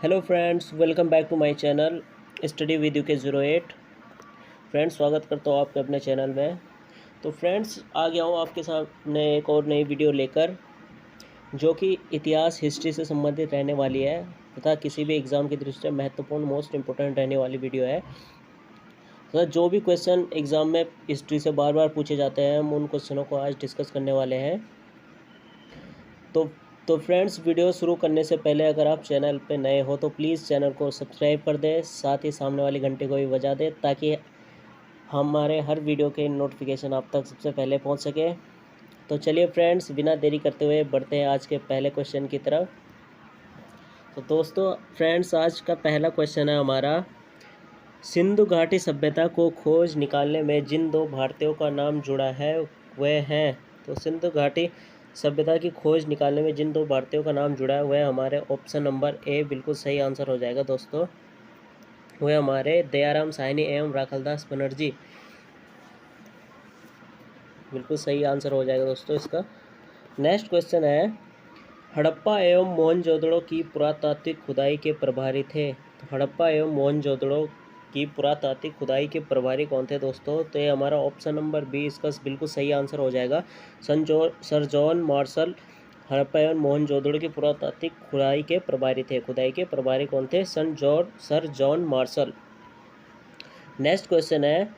Hello friends, welcome back to my channel study with you के 08। Friends, स्वागत करता हूँ आपके अपने चैनल में। तो फ्रेंड्स, आ गया हूँ आपके सामने एक और नई वीडियो लेकर, जो कि इतिहास हिस्ट्री से संबंधित रहने वाली है तथा किसी भी एग्ज़ाम की दृष्टि से महत्वपूर्ण मोस्ट इंपॉर्टेंट रहने वाली वीडियो है। तो जो भी क्वेश्चन एग्ज़ाम में हिस्ट्री से बार बार पूछे जाते हैं, हम उन क्वेश्चनों को आज डिस्कस करने वाले हैं। तो फ्रेंड्स, वीडियो शुरू करने से पहले अगर आप चैनल पे नए हो तो प्लीज़ चैनल को सब्सक्राइब कर दें, साथ ही सामने वाली घंटे को भी बजा दें ताकि हमारे हर वीडियो के नोटिफिकेशन आप तक सबसे पहले पहुंच सके। तो चलिए फ्रेंड्स, बिना देरी करते हुए बढ़ते हैं आज के पहले क्वेश्चन की तरफ। तो दोस्तों फ्रेंड्स, आज का पहला क्वेश्चन है हमारा, सिंधु घाटी सभ्यता को खोज निकालने में जिन दो भारतीयों का नाम जुड़ा है वह हैं। तो सिंधु घाटी सभ्यता की खोज निकालने में जिन दो भारतीयों का नाम जुड़ा है वह हमारे ऑप्शन नंबर ए बिल्कुल सही आंसर हो जाएगा दोस्तों। वह हमारे दयाराम साहनी एवं राखलदास बनर्जी, बिल्कुल सही आंसर हो जाएगा दोस्तों इसका। नेक्स्ट क्वेश्चन है, हड़प्पा एवं मोहनजोदड़ो की पुरातात्विक खुदाई के प्रभारी थे। तो हड़प्पा एवं मोहनजोदड़ो की पुरातात्विक खुदाई के प्रभारी कौन थे दोस्तों? तो ये हमारा ऑप्शन नंबर बी इसका बिल्कुल सही आंसर हो जाएगा। सर जॉन मार्शल हड़प्पा एवं मोहनजोदड़ो की पुरातात्विक खुदाई के प्रभारी थे। खुदाई के प्रभारी कौन थे? Sir John Marshall. Next question है,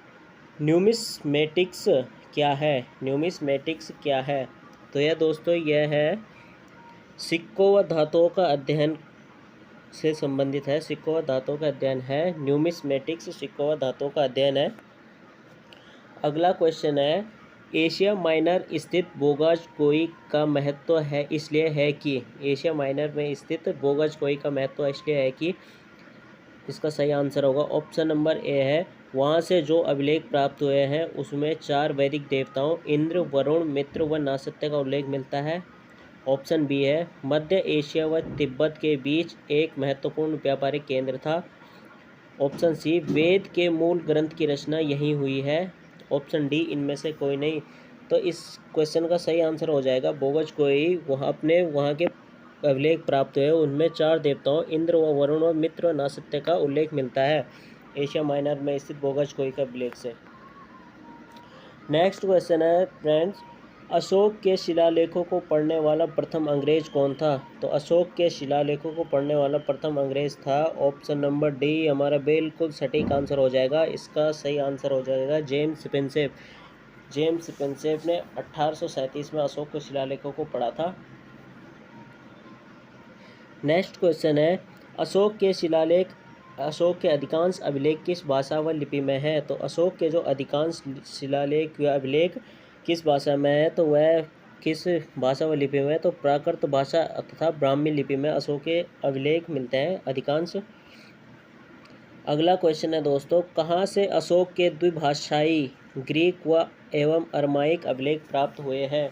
न्यूमिस्मेटिक्स क्या है? न्यूमिस्मेटिक्स क्या है? तो यह दोस्तों यह है सिक्कों व धातुओं का अध्ययन से संबंधित है। सिक्कों व धातुओं का अध्ययन है न्यूमिस्मेटिक्स, सिक्कों व धातुओं का अध्ययन है। अगला क्वेश्चन है, एशिया माइनर स्थित बोगाज-कोई का महत्व है इसलिए है कि। एशिया माइनर में स्थित बोगाज-कोई का महत्व इसलिए है कि। इसका सही आंसर होगा ऑप्शन नंबर ए है, वहाँ से जो अभिलेख प्राप्त हुए हैं उसमें 4 वैदिक देवताओं इंद्र, वरुण, मित्र व नासत्य का उल्लेख मिलता है। ऑप्शन बी है, मध्य एशिया व तिब्बत के बीच एक महत्वपूर्ण व्यापारिक केंद्र था। ऑप्शन सी, वेद के मूल ग्रंथ की रचना यहीं हुई है। ऑप्शन डी, इनमें से कोई नहीं। तो इस क्वेश्चन का सही आंसर हो जाएगा बोगाज-कोई वहाँ के अभिलेख प्राप्त हुए उनमें 4 देवताओं इंद्र व वरुण व मित्र व नासत्य का उल्लेख मिलता है एशिया माइनर में स्थित बोगाज-कोई का अभिलेख से। नेक्स्ट क्वेश्चन है फ्रेंड्स, अशोक के शिलालेखों को पढ़ने वाला प्रथम अंग्रेज कौन था? तो अशोक के शिलालेखों को पढ़ने वाला प्रथम अंग्रेज था ऑप्शन नंबर डी हमारा बिल्कुल सटीक आंसर हो जाएगा। इसका सही आंसर हो जाएगा जेम्स पेंसेफ। जेम्स पेंसेफ ने 1837 में अशोक के शिलालेखों को पढ़ा था। नेक्स्ट क्वेश्चन है, अशोक के अधिकांश अभिलेख किस भाषा व लिपि में है? तो अशोक के जो अधिकांश शिलालेख या अभिलेख किस भाषा में है, तो वह किस भाषा व लिपि में है? तो प्राकृत भाषा तथा ब्राह्मी लिपि में अशोक के अभिलेख मिलते हैं अधिकांश। अगला क्वेश्चन है दोस्तों, कहाँ से अशोक के द्विभाषाई ग्रीक व एवं अरमाइक अभिलेख प्राप्त हुए हैं?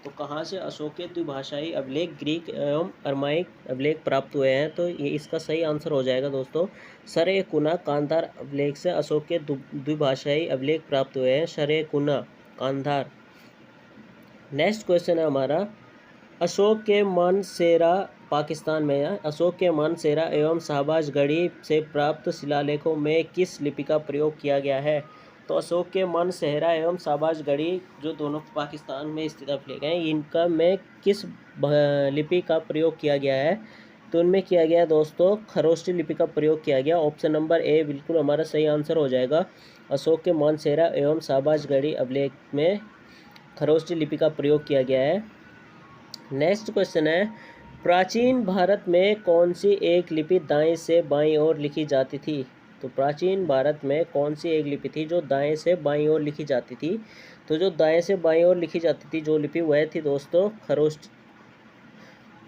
तो कहाँ से अशोक के द्विभाषाई अभिलेख ग्रीक एवं अरमाइक अभिलेख प्राप्त हुए हैं? तो ये इसका सही आंसर हो जाएगा दोस्तों सरेकुना कांधार अभिलेख से अशोक के द्विभाषाई अभिलेख प्राप्त हुए हैं, सरेकुना कांधार। नेक्स्ट क्वेश्चन है हमारा, अशोक के मानसेरा पाकिस्तान में है। अशोक के मानसेरा एवं शाहबाज गढ़ी से प्राप्त शिलालेखों में किस लिपि का प्रयोग किया गया है? तो अशोक के मानसेरा एवं शाहबाज गढ़ी जो दोनों पाकिस्तान में स्थित अभिलेख हैं, इनका में किस लिपि का प्रयोग किया गया है? तो उनमें किया गया दोस्तों खरोष्टी लिपि का प्रयोग किया गया। ऑप्शन नंबर ए बिल्कुल हमारा सही आंसर हो जाएगा। अशोक के मानसेरा एवं शाहबाज गढ़ी अभिलेख में खरोष्टी लिपि का प्रयोग किया गया है। नेक्स्ट क्वेश्चन है, प्राचीन भारत में कौन सी एक लिपि दाएं से बाईं ओर लिखी जाती थी? तो प्राचीन भारत में कौन सी एक लिपि थी जो दाएं से बाईं ओर लिखी जाती थी? तो जो दाएं से बाईं ओर लिखी जाती थी जो लिपि वह थी दोस्तों खरोष्टी।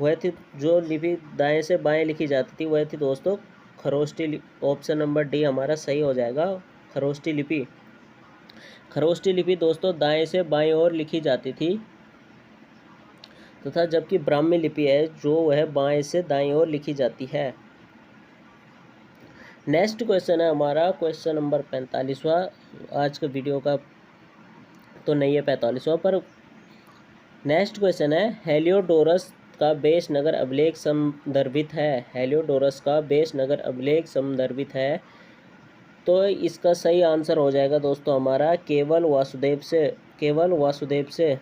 वह थी जो लिपि दाएं से बाएं लिखी जाती थी वह थी दोस्तों खरोष्टी। ऑप्शन नंबर डी हमारा सही हो जाएगा, खरोष्टी लिपि। खरोष्टी लिपि दोस्तों दाएं से बाईं ओर लिखी जाती थी तथा जबकि ब्राह्मी लिपि है जो वह बाएं से दाईं ओर लिखी जाती है। नेक्स्ट क्वेश्चन है हमारा क्वेश्चन नंबर 45वां आज के वीडियो का, तो नहीं है 45वां पर। नेक्स्ट क्वेश्चन है, हेलियोडोरस का बेस नगर अभिलेख संदर्भित है? हेलियोडोरस का बेस नगर अभिलेख संदर्भित है। तो इसका सही आंसर हो जाएगा दोस्तों हमारा केवल वासुदेव से। केवल वासुदेव से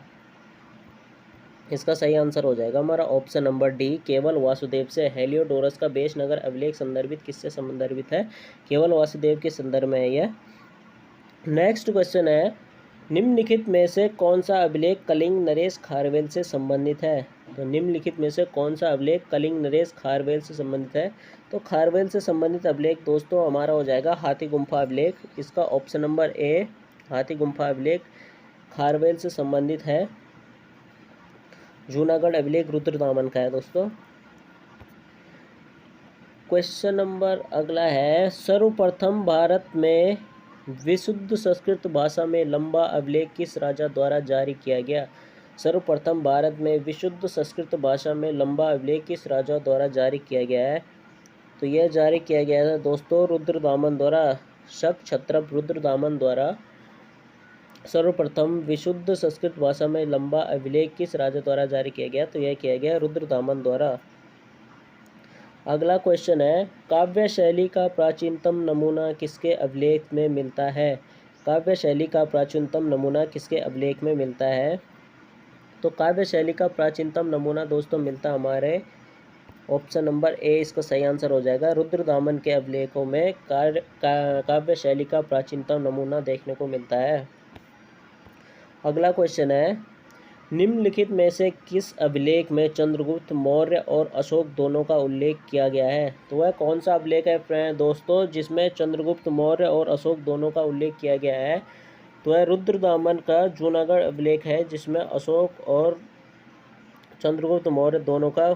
इसका सही आंसर हो जाएगा हमारा ऑप्शन नंबर डी, केवल वासुदेव से। हेलियोडोरस का बेस नगर अभिलेख संदर्भित किससे संदर्भित है? केवल वासुदेव के संदर्भ में है यह। नेक्स्ट क्वेश्चन है, निम्नलिखित में से कौन सा अभिलेख कलिंग नरेश खारवेल से संबंधित है? तो निम्नलिखित में से कौन सा अभिलेख कलिंग नरेश खारवेल से संबंधित है? तो खारवेल से संबंधित अभिलेख दोस्तों हमारा हो जाएगा हाथी गुम्फा अभिलेख। इसका ऑप्शन नंबर ए, हाथी गुम्फा अभिलेख खारवेल से संबंधित है। जूनागढ़ अभिलेख रुद्रदामन का है दोस्तों। क्वेश्चन नंबर अगला है, सर्वप्रथम भारत में विशुद्ध संस्कृत भाषा में लंबा अभिलेख किस राजा द्वारा जारी किया गया? सर्वप्रथम भारत में विशुद्ध संस्कृत भाषा में लंबा अभिलेख किस राजा द्वारा जारी किया गया है? तो यह जारी किया गया था दोस्तों रुद्रदामन द्वारा। शक क्षत्रप रुद्रदामन द्वारा सर्वप्रथम विशुद्ध संस्कृत भाषा में लंबा अभिलेख किस राजा द्वारा जारी किया गया? तो यह किया गया रुद्रदामन द्वारा। अगला क्वेश्चन है, काव्य शैली का प्राचीनतम नमूना किसके अभिलेख में मिलता है? काव्य शैली का प्राचीनतम नमूना किसके अभिलेख में मिलता है? तो काव्य शैली का प्राचीनतम नमूना दोस्तों मिलता हमारे ऑप्शन नंबर ए, इसका सही आंसर हो जाएगा। रुद्रदामन के अभिलेखों में काव्य शैली का प्राचीनतम नमूना देखने को मिलता है। अगला क्वेश्चन है, निम्नलिखित में से किस अभिलेख में चंद्रगुप्त मौर्य और अशोक दोनों का उल्लेख किया गया है? तो वह कौन सा अभिलेख है दोस्तों जिसमें चंद्रगुप्त मौर्य और अशोक दोनों का उल्लेख किया गया है? तो वह रुद्रदामन का जूनागढ़ अभिलेख है जिसमें अशोक और चंद्रगुप्त मौर्य दोनों का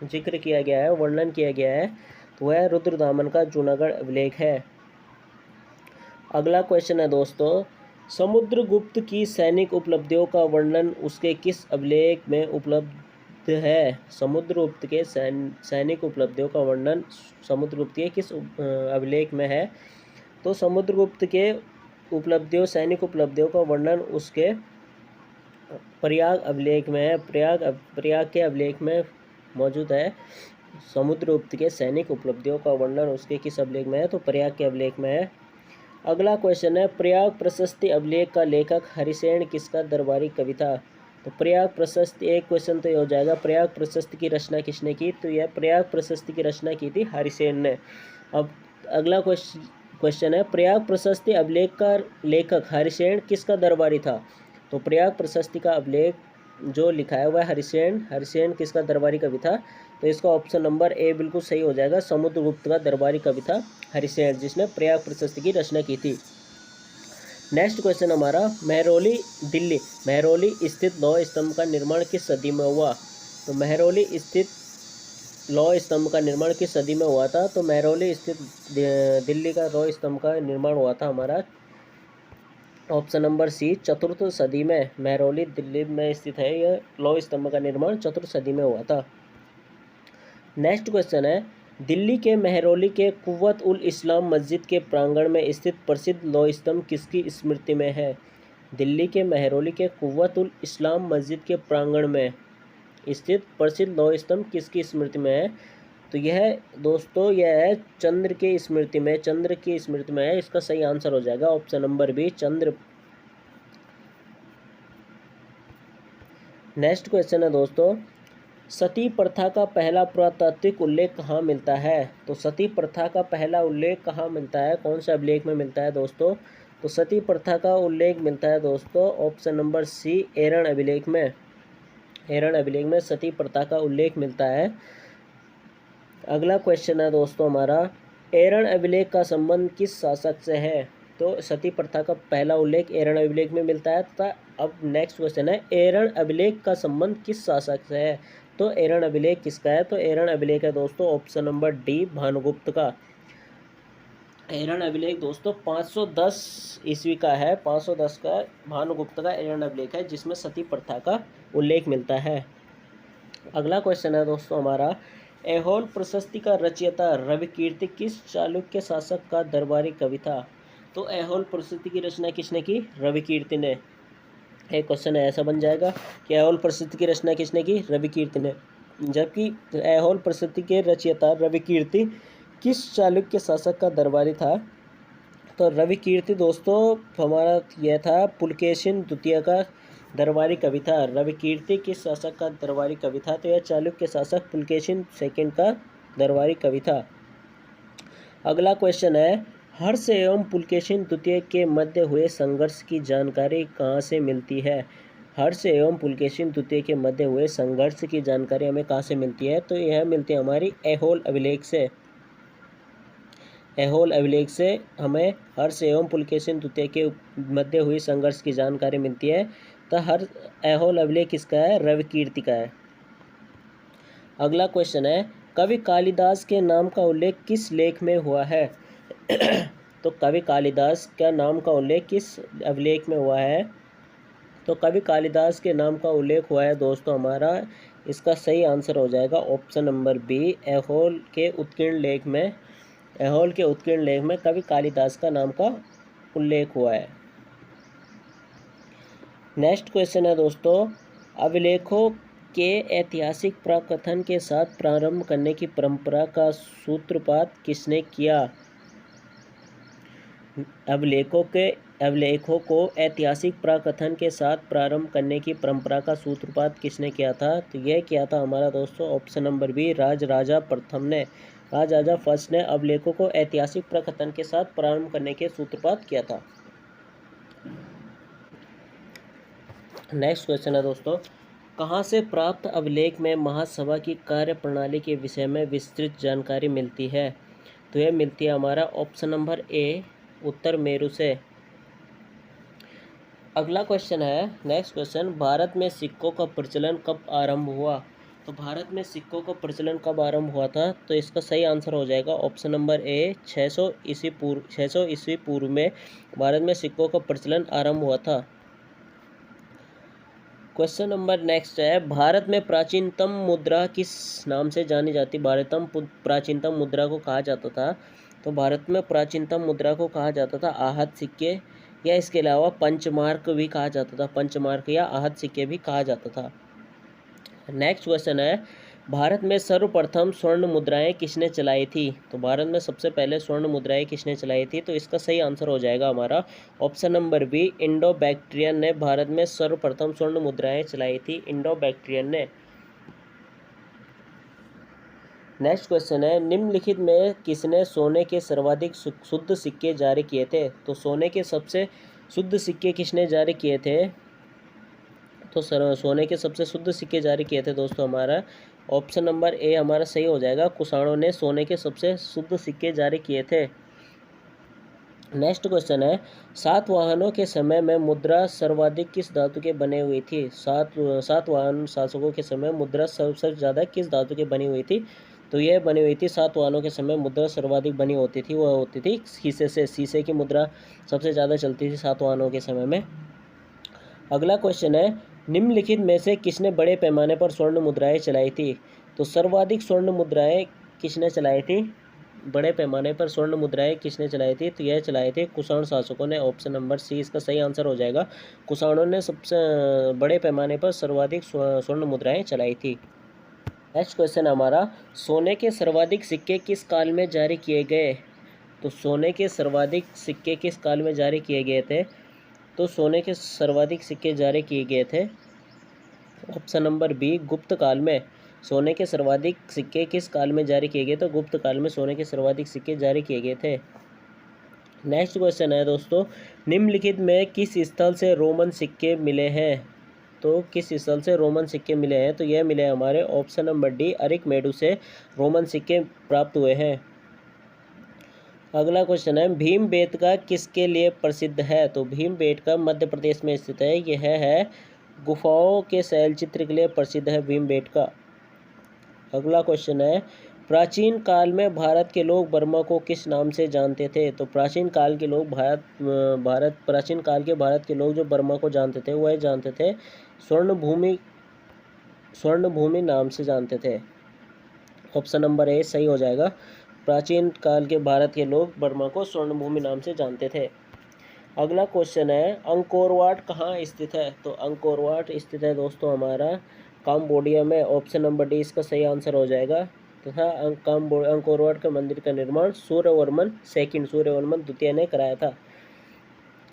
जिक्र किया गया है, वर्णन किया गया है। तो वह रुद्रदामन का जूनागढ़ अभिलेख है। अगला क्वेश्चन है दोस्तों, समुद्रगुप्त की सैनिक उपलब्धियों का वर्णन उसके किस अभिलेख में उपलब्ध है? समुद्रगुप्त के सैनिक उपलब्धियों का वर्णन समुद्रगुप्त के किस अभिलेख में है? तो समुद्रगुप्त के उपलब्धियों, सैनिक उपलब्धियों का वर्णन उसके प्रयाग अभिलेख में है। प्रयाग के अभिलेख में मौजूद है। समुद्रगुप्त के सैनिक उपलब्धियों का वर्णन उसके किस अभिलेख में है? तो प्रयाग के अभिलेख में है। अगला क्वेश्चन है, प्रयाग प्रशस्ति अभिलेख का लेखक हरिसेन किसका दरबारी कवि था? तो प्रयाग प्रशस्ति, एक क्वेश्चन तो ये हो जाएगा, प्रयाग प्रशस्ति की रचना किसने की? तो यह प्रयाग प्रशस्ति की रचना की थी हरिसेन ने। अब अगला क्वेश्चन है, प्रयाग प्रशस्ति अभिलेख का लेखक हरिसेन किसका दरबारी था? तो प्रयाग प्रशस्ति का अभिलेख जो लिखा है वह हरिसेन किसका दरबारी कवि था? तो इसका ऑप्शन नंबर ए बिल्कुल सही हो जाएगा। समुद्रगुप्त का दरबारी कवि था हरिसेन, जिसने प्रयाग प्रशस्ति की रचना की थी। नेक्स्ट क्वेश्चन हमारा, महरौली दिल्ली, महरौली स्थित लौह स्तंभ का निर्माण किस सदी में हुआ? तो महरौली स्थित लौह स्तंभ का निर्माण किस सदी में हुआ था? तो महरौली स्थित दिल्ली का लौह स्तंभ का निर्माण हुआ था हमारा ऑप्शन नंबर सी, चतुर्थ सदी में। महरौली दिल्ली में स्थित है यह लौह स्तंभ का निर्माण चतुर्थ सदी में हुआ था। नेक्स्ट क्वेश्चन है, दिल्ली के महरौली के कुव्वत उल इस्लाम मस्जिद के प्रांगण में स्थित प्रसिद्ध लौह स्तंभ किसकी स्मृति में है? दिल्ली के महरौली के कुव्वत उल इस्लाम मस्जिद के प्रांगण में स्थित प्रसिद्ध लौह स्तंभ किसकी स्मृति में है? तो यह दोस्तों यह है चंद्र की स्मृति में, चंद्र की स्मृति में है। इसका सही आंसर हो जाएगा ऑप्शन नंबर बी, चंद्र। नेक्स्ट क्वेश्चन है दोस्तों, सती प्रथा का पहला पुरातात्विक उल्लेख कहाँ मिलता है? तो सती प्रथा का पहला उल्लेख कहाँ मिलता है, कौन से अभिलेख में मिलता है दोस्तों? तो सती प्रथा का उल्लेख मिलता है दोस्तों ऑप्शन नंबर सी, एरन अभिलेख में। एरन अभिलेख में सती प्रथा का उल्लेख मिलता है। अगला क्वेश्चन है दोस्तों हमारा, एरन अभिलेख का संबंध किस शासक से है? तो सती प्रथा का पहला उल्लेख एरन अभिलेख में मिलता है तथा अब नेक्स्ट क्वेश्चन है, एरन अभिलेख का संबंध किस शासक से है? तो एरन अभिलेख किसका है? तो एरन अभिलेख है दोस्तों ऑप्शन नंबर डी, भानुगुप्त का। एरन अभिलेख दोस्तों 510 ईस्वी का है, 510 का भानुगुप्त का एरन अभिलेख है जिसमें सती प्रथा का उल्लेख मिलता है। अगला क्वेश्चन है दोस्तों हमारा, ऐहोल प्रशस्ति का रचयिता रविकीर्ति किस चालुक्य शासक का दरबारी कवि था? तो ऐहोल प्रशस्ति की रचना किसने की? रविकीर्ति ने। एक क्वेश्चन ऐसा बन जाएगा कि ऐहोल प्रशस्ति की रचना किसने की? रविकीर्ति ने। जबकि ऐहोल प्रशस्ति के रचयिता रविकीर्ति किस चालुक्य शासक का दरबारी था? तो रविकीर्ति दोस्तों हमारा यह था पुलकेशिन द्वितीय का दरबारी कवि था। रविकीर्ति किस शासक का दरबारी कवि था? तो यह चालुक्य शासक पुलकेशिन सेकंड का दरबारी कवि था। अगला क्वेश्चन है, हर्ष एवं पुलकेशिन द्वितीय के मध्य हुए संघर्ष की जानकारी कहाँ से मिलती है? हर्ष एवं पुलकेशिन द्वितीय के मध्य हुए संघर्ष की जानकारी हमें कहाँ से मिलती है? तो यह मिलती है हमारी ऐहोल अभिलेख से। ऐहोल अभिलेख से हमें हर्ष एवं पुलकेशिन द्वितीय के मध्य हुई संघर्ष की जानकारी मिलती है। तो ऐहोल अभिलेख किसका है? रविकीर्ति का है। अगला क्वेश्चन है, कवि कालिदास के नाम का उल्लेख किस लेख में हुआ है? तो कवि कालिदास का नाम का उल्लेख किस अभिलेख में हुआ है? तो कवि कालिदास के नाम का उल्लेख हुआ है दोस्तों हमारा, इसका सही आंसर हो जाएगा ऑप्शन नंबर बी, ऐहोल के उत्कीर्ण लेख में। ऐहोल के उत्कीर्ण लेख में कवि कालिदास का नाम का उल्लेख हुआ है। नेक्स्ट क्वेश्चन है दोस्तों, अभिलेखों के ऐतिहासिक प्रकथन के साथ प्रारंभ करने की परंपरा का सूत्रपात किसने किया? अभिलेखों को ऐतिहासिक प्रकथन के साथ प्रारंभ करने की परंपरा का सूत्रपात किसने किया था? तो यह किया था हमारा दोस्तों ऑप्शन नंबर बी, राजराजा प्रथम ने। राजराजा फर्स्ट ने अभिलेखों को ऐतिहासिक प्रकथन के साथ प्रारंभ करने के सूत्रपात किया था। नेक्स्ट क्वेश्चन है दोस्तों, कहाँ से प्राप्त अभिलेख में महासभा की कार्यप्रणाली के विषय में विस्तृत जानकारी मिलती है? तो यह मिलती है हमारा ऑप्शन नंबर ए, उत्तर मेरु से। अगला क्वेश्चन है, नेक्स्ट क्वेश्चन, भारत में सिक्कों का प्रचलन कब आरंभ हुआ? तो भारत में सिक्कों का प्रचलन कब आरंभ हुआ था? तो इसका सही आंसर हो जाएगा ऑप्शन नंबर ए, 600 ईस्वी पूर्व में भारत में सिक्कों का प्रचलन आरंभ हुआ था। क्वेश्चन नंबर नेक्स्ट है, भारत में प्राचीनतम मुद्रा किस नाम से जानी जाती? प्राचीनतम मुद्रा को कहा जाता था, तो भारत में प्राचीनतम मुद्रा को कहा जाता था आहत सिक्के, या इसके अलावा पंचमार्क भी कहा जाता था। पंचमार्क या आहत सिक्के भी कहा जाता था। नेक्स्ट क्वेश्चन है, भारत में सर्वप्रथम स्वर्ण मुद्राएं किसने चलाई थी? तो भारत में सबसे पहले स्वर्ण मुद्राएं किसने चलाई थी? तो इसका सही आंसर हो जाएगा हमारा option number B, Indo Bactrian ने भारत में सर्वप्रथम स्वर्ण मुद्राएं चलाई थी, इंडो बैक्ट्रियन ने। नेक्स्ट क्वेश्चन है, निम्नलिखित में किसने सोने के सर्वाधिक शुद्ध सिक्के जारी किए थे? तो सोने के सबसे शुद्ध सिक्के किसने जारी किए थे? तो सोने के सबसे शुद्ध सिक्के जारी किए थे दोस्तों हमारा ऑप्शन नंबर ए हमारा सही हो जाएगा, कुषाणों ने सोने के सबसे शुद्ध सिक्के जारी किए थे। नेक्स्ट क्वेश्चन है, सातवाहनों के समय में मुद्रा सर्वाधिक किस धातु के बने हुई थी? सातवाहन शासकों के समय मुद्रा सबसे ज़्यादा किस धातु के बनी हुई थी? तो यह बनी हुई थी, सातवाहनों के समय मुद्रा सर्वाधिक बनी होती थी, वह होती थी शीशे से। शीशे की मुद्रा सबसे ज़्यादा चलती थी सातवाहनों के समय में। अगला क्वेश्चन है, निम्नलिखित में से किसने बड़े पैमाने पर स्वर्ण मुद्राएं चलाई थी? तो सर्वाधिक स्वर्ण मुद्राएं किसने चलाई थी? बड़े पैमाने पर स्वर्ण मुद्राएं किसने चलाई थी? तो यह चलाई थी कुषाण शासकों ने, ऑप्शन नंबर सी इसका सही आंसर हो जाएगा। कुषाणों ने सबसे बड़े पैमाने पर सर्वाधिक स्वर्ण मुद्राएं चलाई थी। नेक्स्ट क्वेश्चन हमारा, सोने के सर्वाधिक सिक्के किस काल में जारी किए गए? तो सोने के सर्वाधिक सिक्के किस काल में जारी किए गए थे? तो सोने के सर्वाधिक सिक्के जारी किए गए थे ऑप्शन नंबर बी, गुप्त काल में। सोने के सर्वाधिक सिक्के किस काल में जारी किए गए? तो गुप्त काल में सोने के सर्वाधिक सिक्के जारी किए गए थे। नेक्स्ट क्वेश्चन है दोस्तों, निम्नलिखित में किस स्थल से रोमन सिक्के मिले हैं? तो किस स्थल से रोमन सिक्के मिले हैं? तो यह मिले हमारे ऑप्शन नंबर डी, अरिकमेडु से रोमन सिक्के प्राप्त हुए हैं। अगला क्वेश्चन है, भीमबेटका किसके लिए प्रसिद्ध है? तो भीमबेटका मध्य प्रदेश में स्थित है, यह है गुफाओं के शैलचित्र के लिए प्रसिद्ध है भीमबेटका। अगला क्वेश्चन है, प्राचीन काल में भारत के लोग बर्मा को किस नाम से जानते थे? तो प्राचीन काल के लोग प्राचीन काल के भारत के लोग जो बर्मा को जानते थे वह जानते थे स्वर्ण भूमि नाम से जानते थे। ऑप्शन नंबर ए सही हो जाएगा, प्राचीन काल के भारत के लोग बर्मा को स्वर्ण भूमि नाम से जानते थे। अगला क्वेश्चन है, अंकोर वाट कहाँ स्थित है? तो अंकोर वाट स्थित है दोस्तों हमारा काम्बोडिया में, ऑप्शन नंबर डी इसका सही आंसर हो जाएगा। तथा अंकोर वाट के मंदिर का निर्माण सूर्यवर्मन द्वितीय ने कराया था।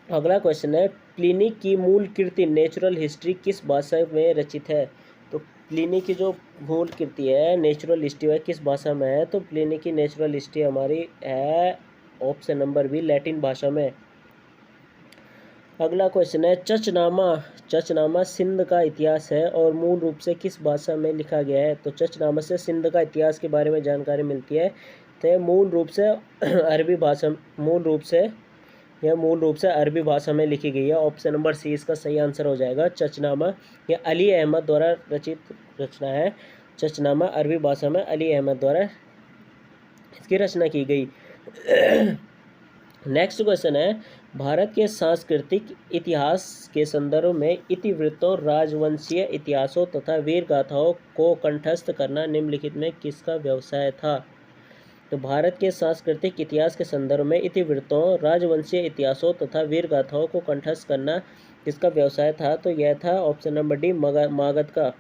अगला क्वेश्चन है, प्लिनी की मूल कृति नेचुरल हिस्ट्री किस भाषा में रचित है? तो प्लिनी की जो मूल कृति है नेचुरल हिस्ट्री है किस भाषा में है? तो प्लिनी की नेचुरल हिस्ट्री हमारी है ऑप्शन नंबर बी लैटिन भाषा में। अगला क्वेश्चन है, चचनामा सिंध का इतिहास है और मूल रूप से किस भाषा में लिखा गया है? तो चचनामा से सिंध का इतिहास के बारे में जानकारी मिलती है। तो यह मूल रूप से अरबी भाषा में लिखी गई है। ऑप्शन नंबर सी इसका सही आंसर हो जाएगा। चचनामा यह अली अहमद द्वारा रचित रचना है। चचनामा अरबी भाषा में अली अहमद द्वारा इसकी रचना की गई। नेक्स्ट क्वेश्चन है, भारत के सांस्कृतिक इतिहास के संदर्भ में इतिवृत्तों, राजवंशीय इतिहासों तथा वीर गाथाओं को कंठस्थ करना निम्नलिखित में किसका व्यवसाय था? तो भारत के सांस्कृतिक इतिहास के संदर्भ में इतिवृत्तों, राजवंशीय इतिहासों तथा वीर गाथाओं को कंठस्थ करना किसका व्यवसाय था? तो यह था ऑप्शन नंबर डी मागध का।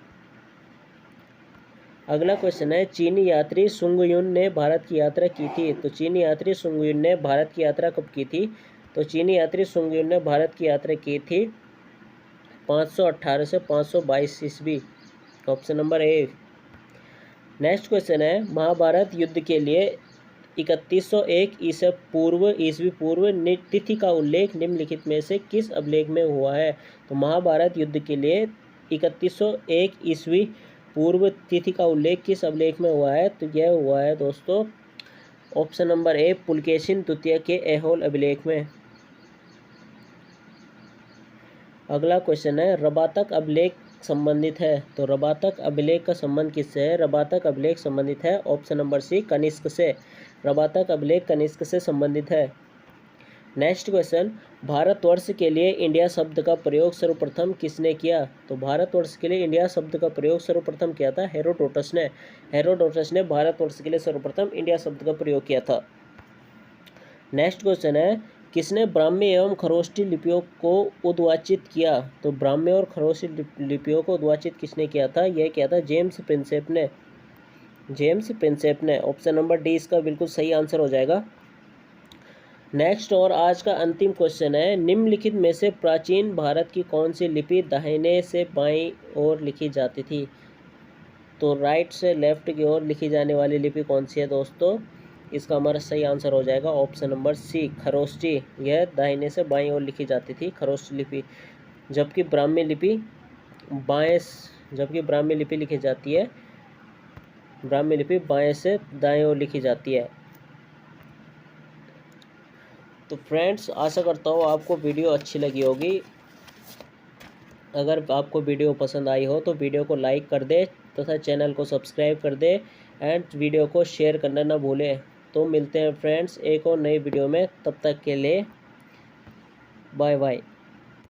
अगला क्वेश्चन है, चीनी यात्री सुंगयुन ने भारत की यात्रा की थी। तो चीनी यात्री सुंगयुन ने भारत की यात्रा कब की थी? तो चीनी यात्री सुंगयुन ने भारत की यात्रा की थी 518 से 522 ईस्वी। Option number A. Next question है, महाभारत युद्ध के लिए 3101 ईस्वी पूर्व तिथि का उल्लेख निम्नलिखित में से किस अभिलेख में हुआ है? तो महाभारत युद्ध के लिए 3101 ईस्वी पूर्व तिथि का उल्लेख किस अभिलेख में हुआ है? तो यह हुआ है दोस्तों ऑप्शन नंबर ए पुलकेशिन द्वितीय के ऐहोल अभिलेख में। अगला क्वेश्चन है, रबातक अभिलेख संबंधित है। तो रबातक अभिलेख का संबंध किससे है? रबातक अभिलेख संबंधित है ऑप्शन नंबर सी कनिष्क से। रबातक अभिलेख कनिष्क से संबंधित है। नेक्स्ट क्वेश्चन, भारतवर्ष के लिए इंडिया शब्द का प्रयोग सर्वप्रथम किसने किया? तो भारतवर्ष के लिए इंडिया शब्द का प्रयोग सर्वप्रथम किया था हेरोडोटस ने। हेरोडोटस ने भारतवर्ष के लिए सर्वप्रथम इंडिया शब्द का प्रयोग किया था। नेक्स्ट क्वेश्चन है, किसने ब्राह्मी एवं खरोष्टी लिपियों को उद्वाचित किया? तो ब्राह्मी और खरोष्टी लिपियों को उद्वाचित किसने किया था? यह किया था जेम्स प्रिंसेप ने। ऑप्शन नंबर डी इसका बिल्कुल सही आंसर हो जाएगा। नेक्स्ट और आज का अंतिम क्वेश्चन है, निम्नलिखित में से प्राचीन भारत की कौन सी लिपि दाहिने से बाईं ओर लिखी जाती थी? तो राइट से लेफ्ट की ओर लिखी जाने वाली लिपि कौन सी है दोस्तों? इसका हमारा सही आंसर हो जाएगा ऑप्शन नंबर सी खरोष्टी। यह दाहिने से बाईं ओर लिखी जाती थी खरोष्टी लिपि, जबकि ब्राह्मी लिपि लिखी जाती है, ब्राह्मी लिपि बाएं से दाएं ओर लिखी जाती है। तो फ्रेंड्स आशा करता हूँ आपको वीडियो अच्छी लगी होगी। अगर आपको वीडियो पसंद आई हो तो वीडियो को लाइक कर दे तथा चैनल को सब्सक्राइब कर दे एंड वीडियो को शेयर करना ना भूलें। तो मिलते हैं फ्रेंड्स एक और नई वीडियो में, तब तक के लिए बाय बाय।